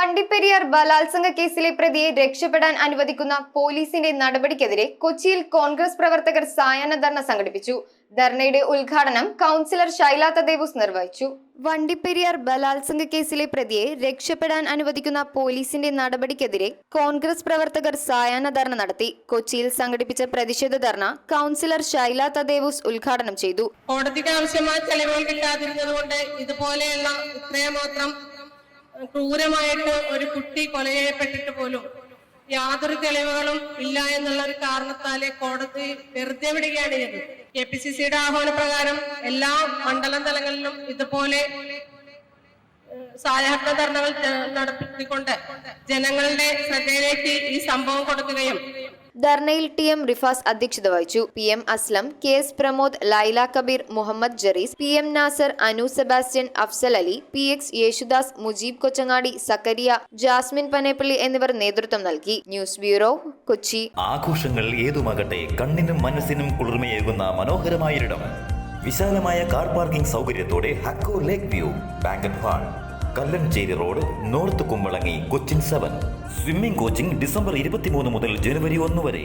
വണ്ടിപ്പെരിയാർ ബലാത്സംഗ കേസിലെ പ്രതിയെ രക്ഷപ്പെടാൻ അനുവദിക്കുന്ന പോലീസിന്റെ നടപടിക്കെതിരെ കൊച്ചിയിൽ കോൺഗ്രസ് പ്രവർത്തകർ സായാഹ്ന ധർണ സംഘടിപ്പിച്ചു. ധർണയുടെ ഉദ്ഘാടനം കൗൺസിലർ ശൈല തദേവുസ് നിർവഹിച്ചു. വണ്ടിപ്പെരിയാർ ബലാത്സംഗ കേസിലെ പ്രതിയെ രക്ഷപ്പെടാൻ അനുവദിക്കുന്ന പോലീസിന്റെ നടപടിക്കെതിരെ കോൺഗ്രസ് പ്രവർത്തകർ സായാഹ്ന ധർണ നടത്തി. കൊച്ചിയിൽ സംഘടിപ്പിച്ച പ്രതിഷേധ ധർണ കൗൺസിലർ ശൈല തദേവുസ് ഉദ്ഘാടനം ചെയ്തു. കോടതിക്ക് ആവശ്യമായ തെളിവുകൾ കിട്ടാതിരുന്നതുകൊണ്ട് ഇതുപോലെയുള്ള ഇത്രയുമാത്രം ക്രൂരമായിട്ട് ഒരു കുട്ടി കൊല ചെയ്യപ്പെട്ടിട്ട് പോലും യാതൊരു തെളിവുകളും ഇല്ല എന്നുള്ള ഒരു കാരണത്താലെ കോടതി വെറുതെ വിടുകയാണ് ചെയ്തത്. KPCCയുടെ ആഹ്വാനപ്രകാരം എല്ലാ മണ്ഡലം തലങ്ങളിലും ഇതുപോലെ സായാഹ്ന ധർണകൾ നടത്തിക്കൊണ്ട് ജനങ്ങളുടെ ശ്രദ്ധയിലേക്ക് ഈ സംഭവം കൊടുക്കുകയും ധർണയിൽ TM റിഫാസ് അധ്യക്ഷത വഹിച്ചു. PM Aslam, KS Pramod, Laila Kabeer, Muhammad Jarees, PM Nasar, Anu Sebastian, Afsal Ali, PX Yesudas, Mujeeb Kochangadi, Sakkariya, Jasmine Panepally എന്നിവർ നേതൃത്വം നൽകി. News bureau, Kochi. ആഘോഷങ്ങൾ ഏതുമാകട്ടെ, കണ്ണിനും മനസ്സിനും കുളിർമയേകുന്ന മനോഹരമായൊരിടം. വിശാലമായ കാർ പാർക്കിംഗ് സൗകര്യത്തോടെ Hakko lake view banquet hall, Kallanchery road, north Kumbalangi, Cochin 7. Swimming coaching ഡിസംബർ 23 മുതൽ ജനുവരി 1 വരെ.